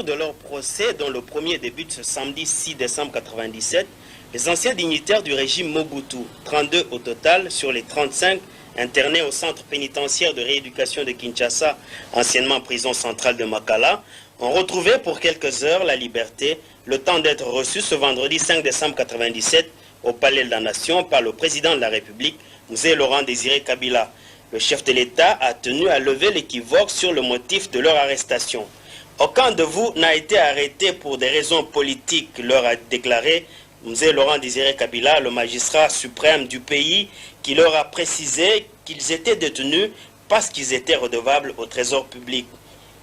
de leur procès, dont le premier débute ce samedi 6 décembre 1997, les anciens dignitaires du régime Mobutu, 32 au total sur les 35 internés au centre pénitentiaire de rééducation de Kinshasa, anciennement prison centrale de Makala, ont retrouvé pour quelques heures la liberté, le temps d'être reçus ce vendredi 5 décembre 1997 au Palais de la Nation par le président de la République, Mzee Laurent Désiré Kabila. Le chef de l'État a tenu à lever l'équivoque sur le motif de leur arrestation. Aucun de vous n'a été arrêté pour des raisons politiques, leur a déclaré Mzee Laurent Désiré Kabila, le magistrat suprême du pays, qui leur a précisé qu'ils étaient détenus parce qu'ils étaient redevables au trésor public.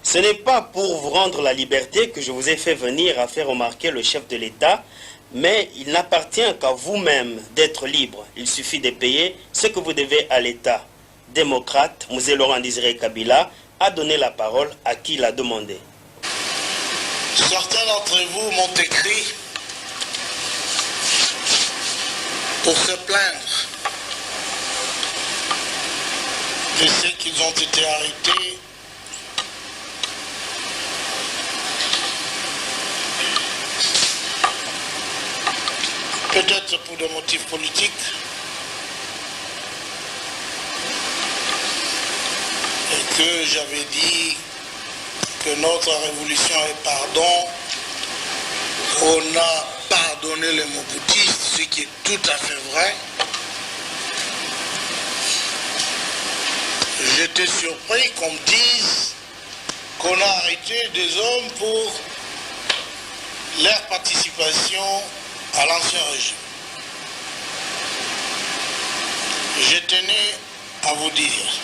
Ce n'est pas pour vous rendre la liberté que je vous ai fait venir, a fait remarquer le chef de l'État, mais il n'appartient qu'à vous-même d'être libre. Il suffit de payer ce que vous devez à l'État. Démocrate, Mzee Laurent Désiré Kabila a donné la parole à qui l'a demandé. Certains d'entre vous m'ont écrit pour se plaindre de ceux qu'ils ont été arrêtés peut-être pour des motifs politiques, et que j'avais dit que notre révolution est pardon. On a pardonné les Mobutistes, ce qui est tout à fait vrai. J'étais surpris qu'on me dise qu'on a arrêté des hommes pour leur participation à l'ancien régime. Je tenais à vous dire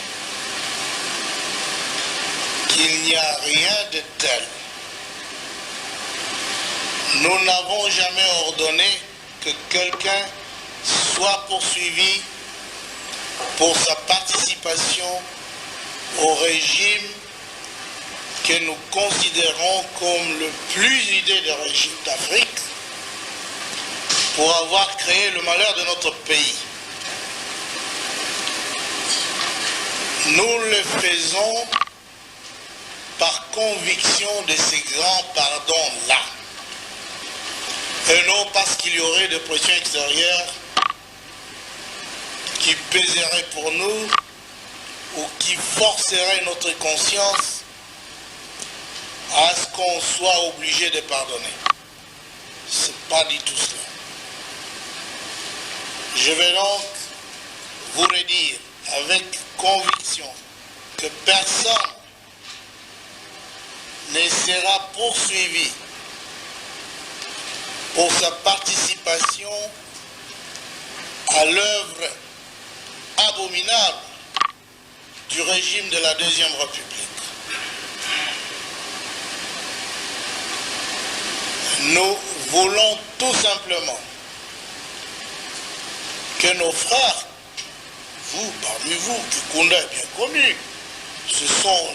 qu'il n'y a rien de tel. Nous n'avons jamais ordonné que quelqu'un soit poursuivi pour sa participation au régime que nous considérons comme le plus hideux des régimes d'Afrique pour avoir créé le malheur de notre pays. Nous le faisons par conviction de ces grands pardons-là, et non parce qu'il y aurait des pressions extérieures qui pèseraient pour nous ou qui forceraient notre conscience à ce qu'on soit obligé de pardonner. Ce n'est pas du tout cela. Je vais donc vous redire avec conviction que personne ne sera poursuivi pour sa participation à l'œuvre abominable du régime de la Deuxième République. Nous voulons tout simplement que nos frères, vous, parmi vous, que Kunda est bien connu, ce sont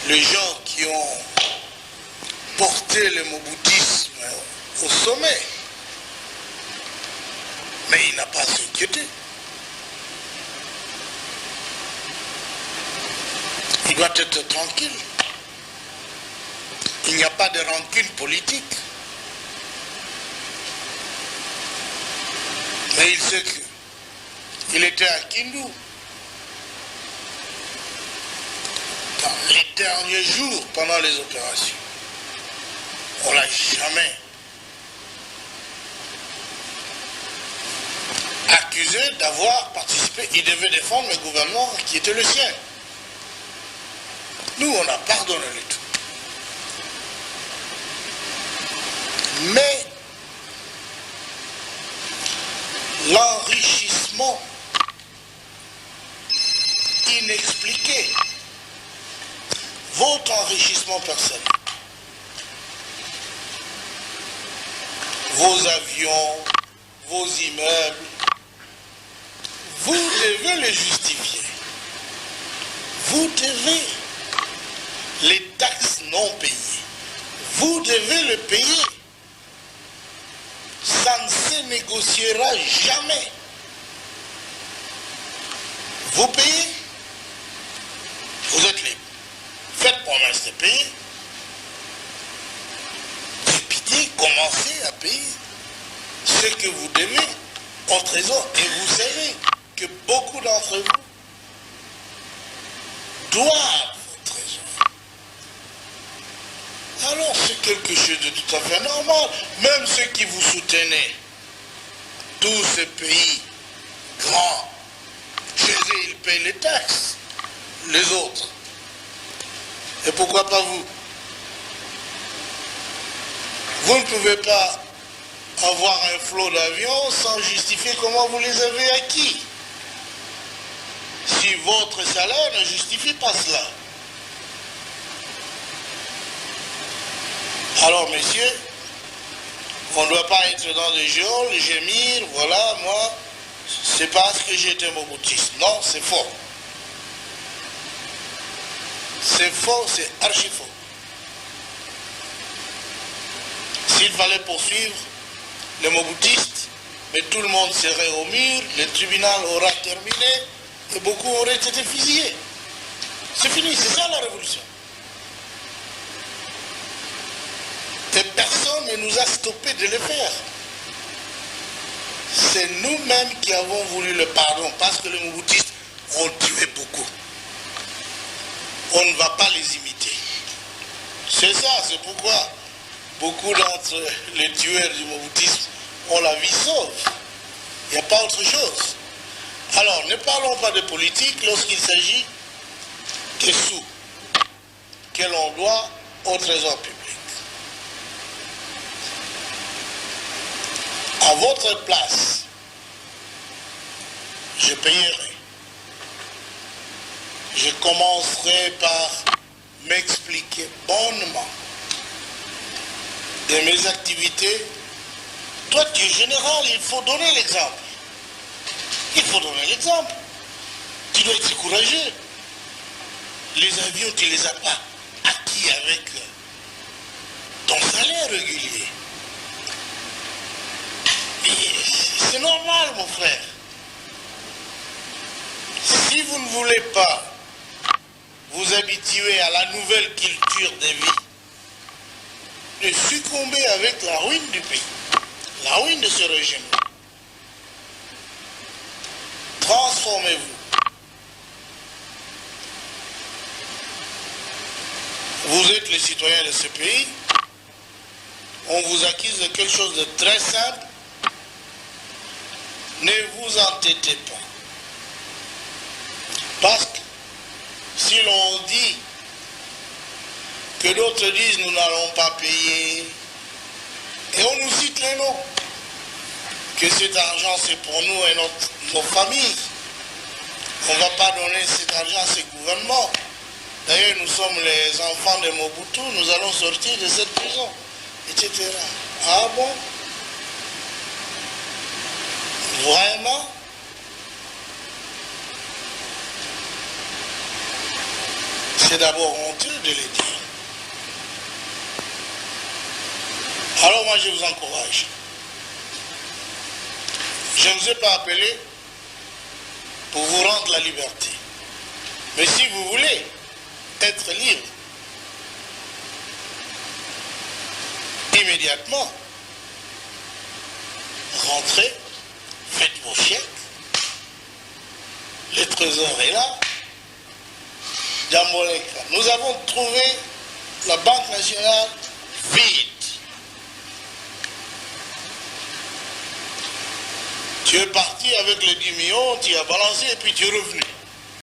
les gens qui ont porté le moboutisme au sommet. Mais il n'a pas à s'inquiéter. Il doit être tranquille. Il n'y a pas de rancune politique. Mais il sait qu'il était à Kindu. Dans les derniers jours, pendant les opérations, on ne l'a jamais accusé d'avoir participé. Il devait défendre le gouvernement qui était le sien. Nous, on a pardonné le tout. Mais l'enrichissement inexpliqué, votre enrichissement personnel, vos avions, vos immeubles, vous devez les justifier. Vous devez les taxes non payées. Vous devez le payer. Ça ne se négociera jamais. Vous payez, vous êtes libre. Faites promesse de payer. commencez à payer ce que vous devez au trésor. Et vous savez que beaucoup d'entre vous doivent au trésor. Alors c'est quelque chose de tout à fait normal. Même ceux qui vous soutenaient, tous ces pays grands, chez eux, ils payent les taxes. Les autres. Et pourquoi pas vous? Vous ne pouvez pas avoir un flot d'avions sans justifier comment vous les avez acquis. Si votre salaire ne justifie pas cela. Alors, messieurs, on ne doit pas être dans des geôles, gémir, voilà, moi, c'est parce que j'étais moboutiste. Non, c'est faux. C'est faux, c'est archi faux. S'il fallait poursuivre les moboutistes, mais tout le monde serait au mur, le tribunal aura terminé et beaucoup auraient été fusillés. C'est fini, c'est ça la révolution. Et personne ne nous a stoppé de le faire. C'est nous-mêmes qui avons voulu le pardon parce que les moboutistes ont tué beaucoup. On ne va pas les imiter. C'est ça, c'est pourquoi beaucoup d'entre les tueurs du moboutisme ont la vie sauve. Il n'y a pas autre chose. Alors, ne parlons pas de politique lorsqu'il s'agit des sous que l'on doit au trésor public. À votre place, je payerai. Je commencerai par m'expliquer bonnement de mes activités. Toi, tu es général, il faut donner l'exemple. Il faut donner l'exemple. Tu dois être courageux. Les avions, tu ne les as pas acquis avec ton salaire régulier. Mais c'est normal, mon frère. Si vous ne voulez pas vous habituer à la nouvelle culture des vies, de succomber avec la ruine du pays, la ruine de ce régime. Transformez-vous. Vous êtes les citoyens de ce pays. On vous accuse de quelque chose de très simple. Ne vous entêtez pas. Parce que si l'on dit que d'autres disent nous n'allons pas payer, et on nous cite les noms, que cet argent c'est pour nous et nos familles, on ne va pas donner cet argent à ces gouvernements. D'ailleurs, nous sommes les enfants de Mobutu, nous allons sortir de cette prison, etc. Ah bon? Vraiment? C'est d'abord honteux de le dire. Alors moi je vous encourage. Je ne vous ai pas appelé pour vous rendre la liberté. Mais si vous voulez être libre, immédiatement, rentrez, faites vos chèques, le trésor est là, Jamboleka. Nous avons trouvé la Banque nationale vide. Tu es parti avec les 10 millions, tu as balancé et puis tu es revenu.